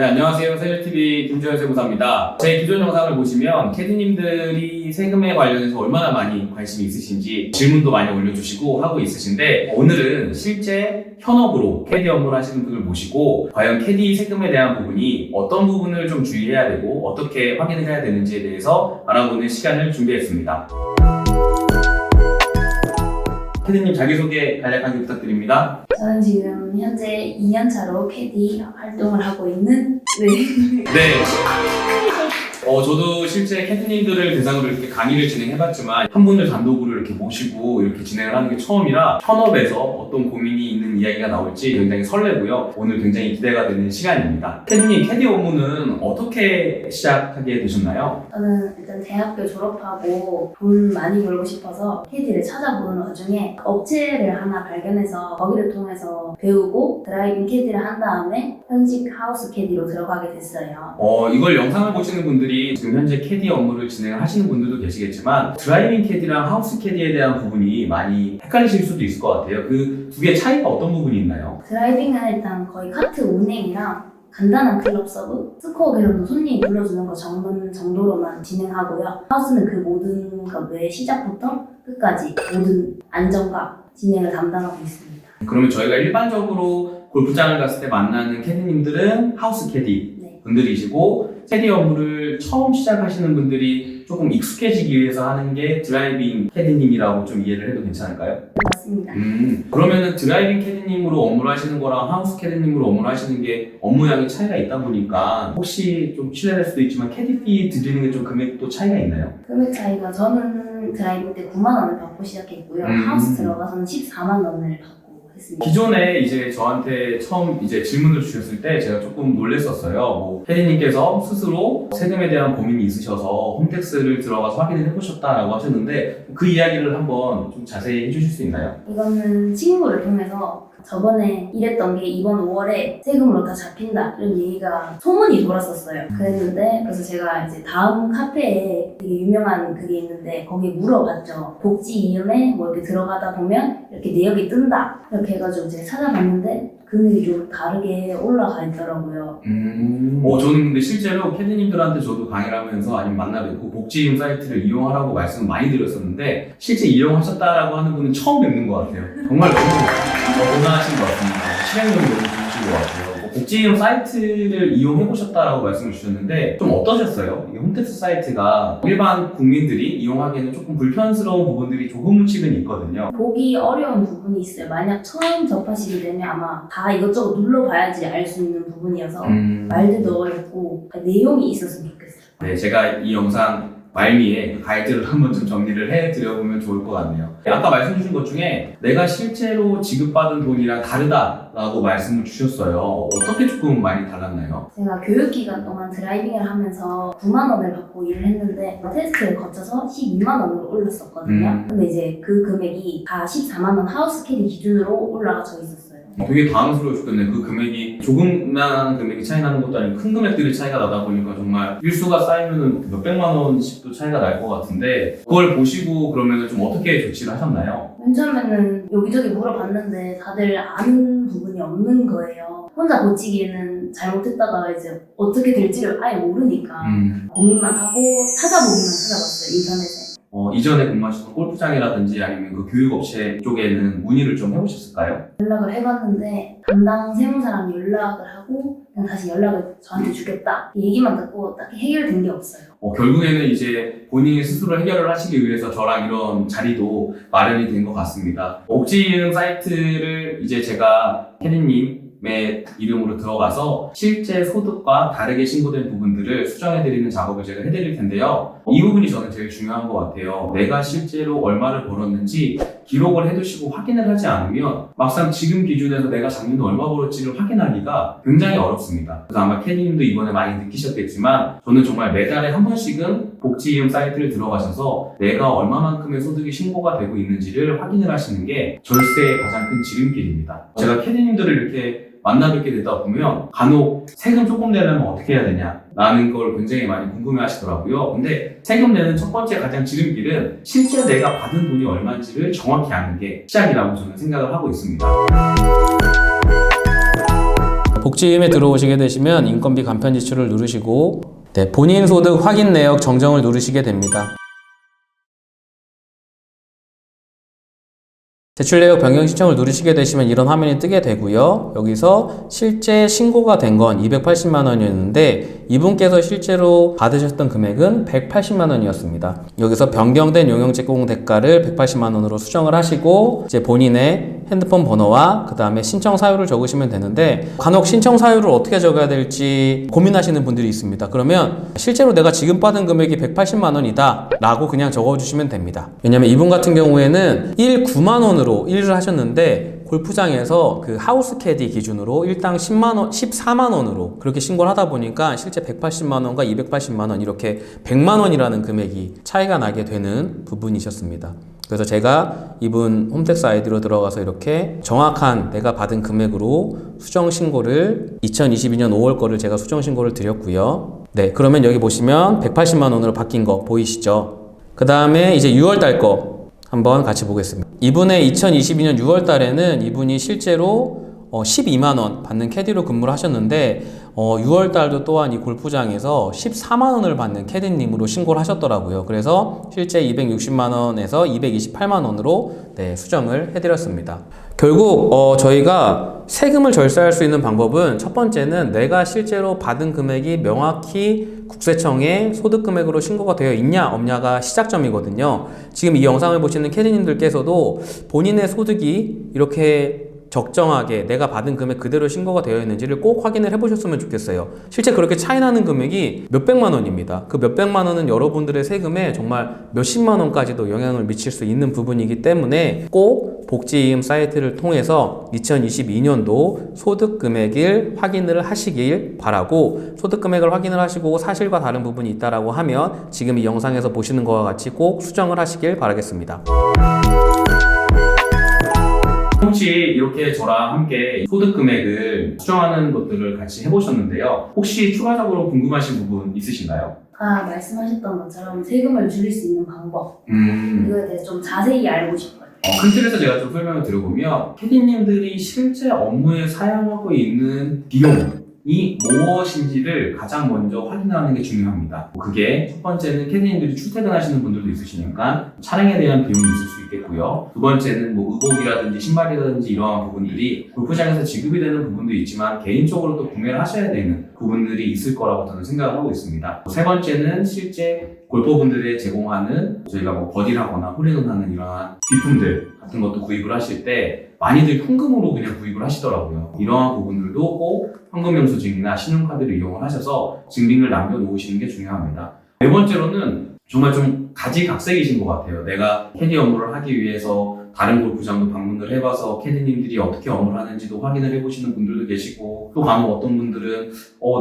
네, 안녕하세요. 세일TV 김주현 세무사입니다. 제 기존 영상을 보시면 캐디님들이 세금에 관련해서 얼마나 많이 관심이 있으신지 질문도 많이 올려주시고 하고 있으신데, 오늘은 실제 현업으로 캐디 업무를 하시는 분을 모시고 과연 캐디 세금에 대한 부분이 어떤 부분을 좀 주의해야 되고 어떻게 확인을 해야 되는지에 대해서 알아보는 시간을 준비했습니다. 캐디님 자기소개 간략하게 부탁드립니다. 저는 지금 현재 2년차로 캐디 활동을 하고 있는 네. 저도 실제 캐디님들을 대상으로 이렇게 강의를 진행해봤지만 한 분을 단독으로 이렇게 모시고 이렇게 진행을 하는 게 처음이라 현업에서 어떤 고민이 있는 이야기가 나올지 굉장히 설레고요. 오늘 굉장히 기대가 되는 시간입니다. 캐디님, 캐디 업무는 어떻게 시작하게 되셨나요? 저는 일단 대학교 졸업하고 돈 많이 벌고 싶어서 캐디를 찾아보는 와중에 업체를 하나 발견해서 거기를 통해서 배우고 드라이빙 캐디를 한 다음에 현직 하우스 캐디로 들어가게 됐어요. 이걸 영상을 보시는 분들이 지금 현재 캐디 업무를 진행을 하시는 분들도 계시겠지만 드라이빙 캐디랑 하우스 캐디에 대한 부분이 많이 헷갈리실 수도 있을 것 같아요. 그 두 개의 차이가 어떤 부분이 있나요? 드라이빙은 일단 거의 카트 운행이랑 간단한 클럽 서브, 스코어 개선도 손님이 불러주는 거 정도로만 진행하고요. 하우스는 그 모든 것의 시작부터 끝까지 모든 안정과 진행을 담당하고 있습니다. 그러면 저희가 일반적으로 골프장을 갔을 때 만나는 캐디님들은 하우스 캐디 분들이시고, 캐디 업무를 처음 시작하시는 분들이 조금 익숙해지기 위해서 하는 게 드라이빙 캐디님이라고 좀 이해를 해도 괜찮을까요? 맞습니다. 그러면은 드라이빙 캐디님으로 업무를 하시는 거랑 하우스 캐디님으로 업무를 하시는 게 업무량이 차이가 있다 보니까 혹시 좀 실례될 수도 있지만 캐디피 드리는 게 좀 금액도 차이가 있나요? 금액 차이가 저는 드라이빙 때 9만 원을 받고 시작했고요. 하우스 들어가서는 14만 원을 받고 했습니다. 기존에 이제 저한테 처음 이제 질문을 주셨을 때 제가 조금 놀랬었어요. 캐디님께서 스스로 세금에 대한 고민이 있으셔서 홈택스를 들어가서 확인을 해보셨다라고 하셨는데, 그 이야기를 한번 좀 자세히 해주실 수 있나요? 이거는 친구를 통해서 저번에 일했던 게 이번 5월에 세금으로 다 잡힌다 이런 얘기가 소문이 돌았었어요. 그랬는데 그래서 제가 이제 다음 카페에 되게 유명한 그게 있는데 거기에 물어봤죠. 복지 이음에 뭐 이렇게 들어가다 보면 이렇게 내역이 뜬다 이렇게 해가지고 제가 찾아봤는데 금액이 좀 다르게 올라가 있더라고요. 저는 근데 실제로 캐디님들한테 저도 강의를 하면서 아니면 만나 뵙고 복지임 사이트를 이용하라고 말씀 많이 드렸었는데, 실제 이용하셨다라고 하는 분은 처음 뵙는 것 같아요. 정말 너무 고생하신 것 같습니다. 실행력이 너무 좋으신 것 같아요. 복지임 사이트를 이용해보셨다라고 말씀을 주셨는데 좀 어떠셨어요? 이 홈택스 사이트가 일반 국민들이 이용하기에는 조금 불편스러운 부분들이 조금씩은 있거든요. 보기 어려운 부분이 있어요. 만약 처음 접하시게 되면 아마 다 이것저것 눌러봐야지 알 수 있는 부분이어서 말들도 어렵고 내용이 있었으면 좋겠어요. 네, 제가 이 영상 말미에 그 가이드를 한번 좀 정리를 해드려보면 좋을 것 같네요. 아까 말씀 주신 것 중에 내가 실제로 지급받은 돈이랑 다르다라고 말씀을 주셨어요. 어떻게 조금 많이 달랐나요? 제가 교육기간 동안 드라이빙을 하면서 9만 원을 받고 일을 했는데 테스트를 거쳐서 12만 원으로 올랐었거든요. 근데 이제 그 금액이 다 14만 원 하우스 캐디 기준으로 올라가져 있었어요. 되게 당황스러워 죽겠네. 그 금액이 조금만 금액이 차이 나는 것도 아니고 큰 금액들이 차이가 나다 보니까 정말 일수가 쌓이면은 몇백만 원씩도 차이가 날 것 같은데, 그걸 보시고 그러면은 좀 어떻게 조치를 하셨나요? 맨 처음에는 여기저기 물어봤는데 다들 아는 부분이 없는 거예요. 혼자 고치기에는 잘못했다가 이제 어떻게 될지를 아예 모르니까 고민만 하고 찾아보기만 찾아봤어요, 인터넷에. 이전에 근무하셨던 골프장이라든지 아니면 그 교육업체 쪽에는 문의를 좀 해보셨을까요? 연락을 해봤는데 담당 세무사랑 연락을 하고 그냥 다시 연락을 저한테 주겠다 얘기만 듣고 딱히 해결된 게 없어요. 결국에는 이제 본인이 스스로 해결을 하시기 위해서 저랑 이런 자리도 마련이 된 것 같습니다. 복지이음 사이트를 이제 제가 캐디님의 이름으로 들어가서 실제 소득과 다르게 신고된 부분들을 수정해드리는 작업을 제가 해드릴 텐데요. 이 부분이 저는 제일 중요한 것 같아요. 내가 실제로 얼마를 벌었는지 기록을 해두시고 확인을 하지 않으면 막상 지금 기준에서 내가 작년에 얼마 벌었지를 확인하기가 굉장히 어렵습니다. 그래서 아마 캐디님도 이번에 많이 느끼셨겠지만 저는 정말 매달에 한 번씩은 복지이음 사이트를 들어가셔서 내가 얼마만큼의 소득이 신고가 되고 있는지를 확인을 하시는 게 절세의 가장 큰 지름길입니다. 제가 캐디님들을 이렇게 만나 뵙게 되다 보면 간혹 세금 조금 내려면 어떻게 해야 되냐 라는 걸 굉장히 많이 궁금해 하시더라고요. 근데 세금 내는 첫 번째 가장 지름길은 실제 내가 받은 돈이 얼마인지를 정확히 아는 게 시작이라고 저는 생각을 하고 있습니다. 복지임에 들어오시게 되시면 인건비 간편 지출을 누르시고 네, 본인 소득 확인 내역 정정을 누르시게 됩니다. 대출 내역 변경 신청을 누르시게 되시면 이런 화면이 뜨게 되고요. 여기서 실제 신고가 된 건 280만 원이었는데 이분께서 실제로 받으셨던 금액은 180만 원이었습니다. 여기서 변경된 용역 제공 대가를 180만 원으로 수정을 하시고 이제 본인의 핸드폰 번호와 그 다음에 신청 사유를 적으시면 되는데 간혹 신청 사유를 어떻게 적어야 될지 고민하시는 분들이 있습니다. 그러면 실제로 내가 지금 받은 금액이 180만 원이다 라고 그냥 적어주시면 됩니다. 왜냐면 이분 같은 경우에는 9만 원으로 일을 하셨는데 골프장에서 그 하우스 캐디 기준으로 일당 14만 원으로 그렇게 신고를 하다 보니까 실제 180만 원과 280만 원 이렇게 100만 원이라는 금액이 차이가 나게 되는 부분이셨습니다. 그래서 제가 이분 홈택스 아이디로 들어가서 이렇게 정확한 내가 받은 금액으로 수정 신고를 2022년 5월 거를 제가 수정 신고를 드렸고요. 네, 그러면 여기 보시면 180만 원으로 바뀐 거 보이시죠? 그 다음에 이제 6월 달 거 한번 같이 보겠습니다. 이분의 2022년 6월 달에는 이분이 실제로 12만 원 받는 캐디로 근무를 하셨는데 6월 달도 또한 이 골프장에서 14만 원을 받는 캐디님으로 신고를 하셨더라고요. 그래서 실제 260만 원에서 228만 원으로 네, 수정을 해드렸습니다. 결국 저희가 세금을 절세할 수 있는 방법은 첫 번째는 내가 실제로 받은 금액이 명확히 국세청에 소득금액으로 신고가 되어 있냐 없냐가 시작점이거든요. 지금 이 영상을 보시는 캐디님들께서도 본인의 소득이 이렇게 적정하게 내가 받은 금액 그대로 신고가 되어 있는지를 꼭 확인을 해보셨으면 좋겠어요. 실제 그렇게 차이나는 금액이 몇백만 원입니다. 그 몇백만 원은 여러분들의 세금에 정말 몇십만 원까지도 영향을 미칠 수 있는 부분이기 때문에 꼭 복지이음 사이트를 통해서 2022년도 소득 금액을 확인을 하시길 바라고, 소득 금액을 확인을 하시고 사실과 다른 부분이 있다라고 하면 지금 이 영상에서 보시는 것과 같이 꼭 수정을 하시길 바라겠습니다. 혹시 이렇게 저랑 함께 소득 금액을 수정하는 것들을 같이 해보셨는데요. 혹시 추가적으로 궁금하신 부분 있으신가요? 아까 말씀하셨던 것처럼 세금을 줄일 수 있는 방법 이거에 대해서 좀 자세히 알고 싶어요. 큰 틀에서 제가 좀 설명을 드려보면 캐디님들이 실제 업무에 사용하고 있는 비용이 무엇인지를 가장 먼저 확인하는 게 중요합니다. 그게 첫 번째는 캐디님들이 출퇴근하시는 분들도 있으시니까 차량에 대한 비용이 있을 수 있겠고요. 두 번째는 뭐 의복이라든지 신발이라든지 이러한 부분들이 골프장에서 지급이 되는 부분도 있지만 개인적으로 또 구매를 하셔야 되는 부분들이 있을 거라고 저는 생각을 하고 있습니다. 세 번째는 실제 골퍼분들에 제공하는 저희가 뭐 버디라거나 홀인원 하는 이러한 비품들 같은 것도 구입을 하실 때 많이들 현금으로 그냥 구입을 하시더라고요. 이러한 부분들도 꼭 현금 영수증이나 신용카드를 이용을 하셔서 증빙을 남겨놓으시는 게 중요합니다. 네 번째로는 정말 좀 가지각색이신 것 같아요. 내가 캐디 업무를 하기 위해서 다른 골프장도 방문을 해봐서 캐디님들이 어떻게 업무를 하는지도 확인을 해보시는 분들도 계시고, 또 간혹 어떤 분들은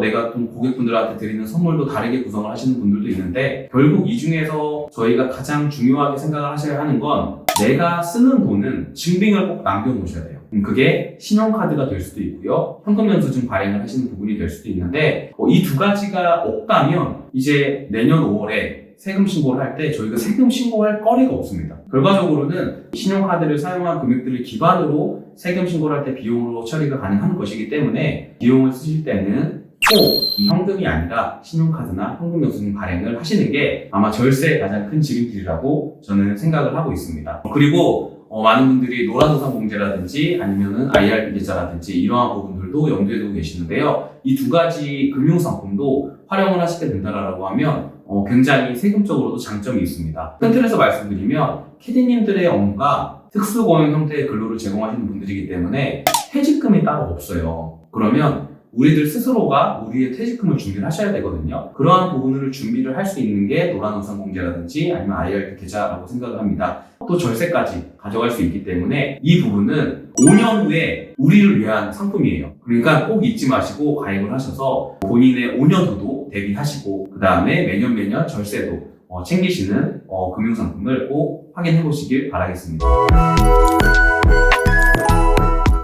내가 좀 고객분들한테 드리는 선물도 다르게 구성을 하시는 분들도 있는데, 결국 이 중에서 저희가 가장 중요하게 생각을 하셔야 하는 건 내가 쓰는 돈은 증빙을 꼭 남겨놓으셔야 돼요. 그게 신용카드가 될 수도 있고요, 현금영수증 발행을 하시는 부분이 될 수도 있는데, 이 두 가지가 없다면 이제 내년 5월에 세금 신고를 할 때 저희가 세금 신고할 거리가 없습니다. 결과적으로는 신용카드를 사용한 금액들을 기반으로 세금 신고를 할 때 비용으로 처리가 가능한 것이기 때문에 비용을 쓰실 때는 꼭 이 현금이 아니라 신용카드나 현금영수증 발행을 하시는 게 아마 절세의 가장 큰 지름길이라고 저는 생각을 하고 있습니다. 그리고 많은 분들이 노란우산공제라든지 아니면은 IRP 계좌라든지 이러한 부분들도 염두에 두고 계시는데요. 이 두 가지 금융상품도 활용을 하시게 된다라고 하면 굉장히 세금적으로도 장점이 있습니다. 큰 틀에서 말씀드리면 캐디님들의 업무가 특수고용 형태의 근로를 제공하시는 분들이기 때문에 퇴직금이 따로 없어요. 그러면 우리들 스스로가 우리의 퇴직금을 준비를 하셔야 되거든요. 그러한 부분을 준비를 할 수 있는 게 노란우산공제라든지 아니면 IRP 계좌라고 생각을 합니다. 또 절세까지 가져갈 수 있기 때문에 이 부분은 5년 후에 우리를 위한 상품이에요. 그러니까 꼭 잊지 마시고 가입을 하셔서 본인의 5년도도 대비하시고 그 다음에 매년 절세도 챙기시는 금융상품을 꼭 확인해 보시길 바라겠습니다.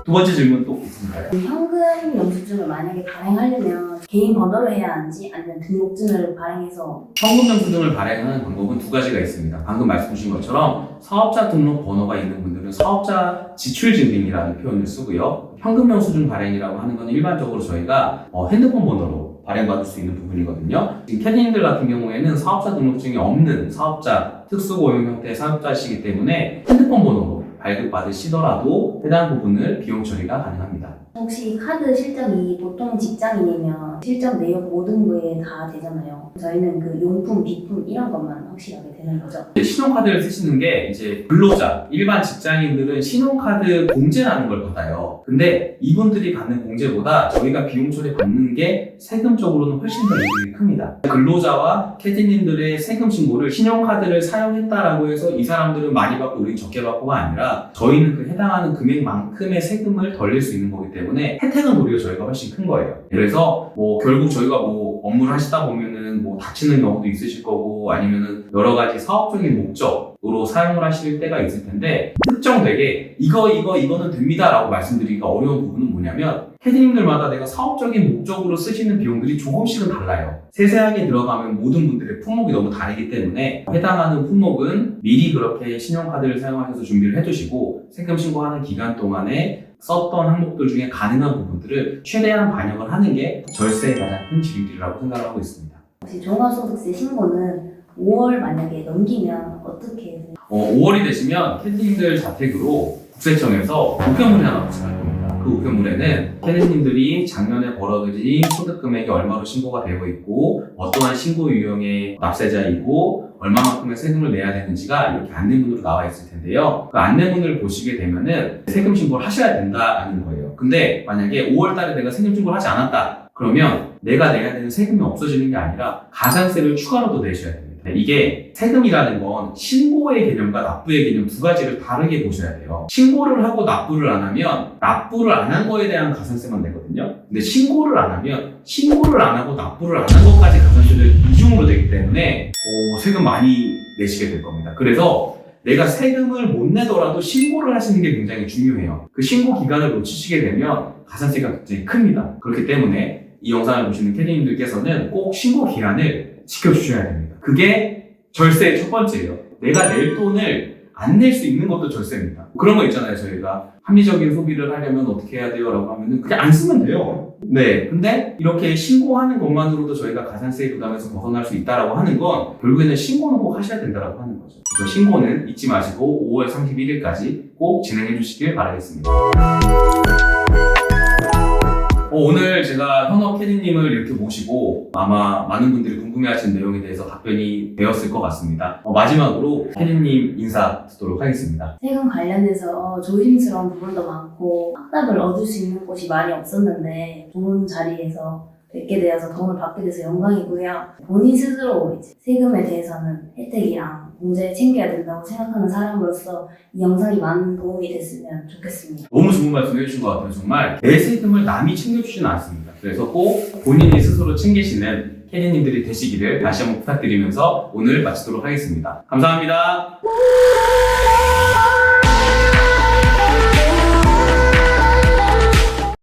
두 번째 질문 또 있습니까요? 현금 영수증을 만약에 발행하려면 개인 번호로 해야 하는지 아니면 등록증을 발행해서 현금영수증을 발행하는 방법은 두 가지가 있습니다. 방금 말씀 주신 것처럼 사업자 등록 번호가 있는 분들은 사업자 지출증빙이라는 표현을 쓰고요. 현금영수증 발행이라고 하는 건 일반적으로 저희가 핸드폰 번호로 발행받을 수 있는 부분이거든요. 지금 캐디님들 같은 경우에는 사업자 등록증이 없는 사업자, 특수고용 형태의 사업자시기 때문에 핸드폰 번호로 발급받으시더라도 해당 부분을 비용 처리가 가능합니다. 혹시 카드 실적이 보통 직장인이면 실적 내역 모든 거에 다 되잖아요. 저희는 그 용품, 비품 이런 것만 확실하게 되는 거죠. 신용카드를 쓰시는 게 이제 근로자, 일반 직장인들은 신용카드 공제라는 걸 받아요. 근데 이분들이 받는 공제보다 저희가 비용 처리 받는 게 세금적으로는 훨씬 더 이익이 큽니다. 근로자와 캐디님들의 세금 신고를 신용카드를 사용했다라고 해서 이 사람들은 많이 받고 우리 적게 받고가 아니라 저희는 그 해당하는 금액만큼의 세금을 덜 낼 수 있는 거기 때문에 혜택은 오히려 저희가 훨씬 큰 거예요. 그래서 결국 저희가 업무를 하시다 보면은 다치는 경우도 있으실 거고 아니면은 여러 가지 사업적인 목적으로 사용을 하실 때가 있을 텐데 특정되게 이거는 됩니다 라고 말씀드리기가 어려운 부분은 뭐냐면 캐디님들마다 내가 사업적인 목적으로 쓰시는 비용들이 조금씩은 달라요. 세세하게 들어가면 모든 분들의 품목이 너무 다르기 때문에 해당하는 품목은 미리 그렇게 신용카드를 사용하셔서 준비를 해두시고 세금 신고하는 기간 동안에 썼던 항목들 중에 가능한 부분들을 최대한 반영을 하는 게 절세의 가장 큰 지름길이라고 생각하고 있습니다. 혹시 종합소득세 신고는 5월 만약에 넘기면 어떻게 해요? 5월이 되시면 캐디님들 자택으로 국세청에서 우편물이 하나 도착할 겁니다. 그 우편물에는 캐디님들이 작년에 벌어들인 소득 금액이 얼마로 신고가 되고 있고 어떠한 신고 유형의 납세자이고 얼마만큼의 세금을 내야 되는지가 이렇게 안내문으로 나와 있을 텐데요. 그 안내문을 보시게 되면은 세금 신고를 하셔야 된다는 거예요. 근데 만약에 5월 달에 내가 세금 신고를 하지 않았다. 그러면 내가 내야 되는 세금이 없어지는 게 아니라 가산세를 추가로 더 내셔야 됩니다. 이게 세금이라는 건 신고의 개념과 납부의 개념 두 가지를 다르게 보셔야 돼요. 신고를 하고 납부를 안 하면 납부를 안 한 거에 대한 가산세만 내거든요. 근데 신고를 안 하면 신고를 안 하고 납부를 안 한 것까지 가산세를 이중으로 내기 때문에 세금 많이 내시게 될 겁니다. 그래서 내가 세금을 못 내더라도 신고를 하시는 게 굉장히 중요해요. 그 신고 기간을 놓치시게 되면 가산세가 굉장히 큽니다. 그렇기 때문에 이 영상을 보시는 캐디님들께서는 꼭 신고 기간을 지켜주셔야 됩니다. 그게 절세의 첫 번째예요. 내가 낼 돈을 안 낼 수 있는 것도 절세입니다. 그런 거 있잖아요. 저희가 합리적인 소비를 하려면 어떻게 해야 돼요? 라고 하면은 그냥 안 쓰면 돼요. 네. 근데 이렇게 신고하는 것만으로도 저희가 가산세 부담에서 벗어날 수 있다라고 하는 건 결국에는 신고는 꼭 하셔야 된다라고 하는 거죠. 그래서 신고는 잊지 마시고 5월 31일까지 꼭 진행해 주시길 바라겠습니다. 오늘 제가 현업 캐디님을 이렇게 모시고 아마 많은 분들이 궁금해하시는 내용에 대해서 답변이 되었을 것 같습니다. 마지막으로 캐디님 인사 듣도록 하겠습니다. 세금 관련해서 조심스러운 부분도 많고 확답을 얻을 수 있는 곳이 많이 없었는데 좋은 자리에서 뵙게 되어서 도움을 받게 돼서 영광이고요. 본인 스스로 이제 세금에 대해서는 혜택이랑 공제 챙겨야 된다고 생각하는 사람으로서 이 영상이 많은 도움이 됐으면 좋겠습니다. 너무 좋은 말씀 해주신 것 같아요. 정말 내 세금을 남이 챙겨주지는 않습니다. 그래서 꼭 본인이 스스로 챙기시는 캐디님들이 되시기를 다시 한번 부탁드리면서 오늘 마치도록 하겠습니다. 감사합니다.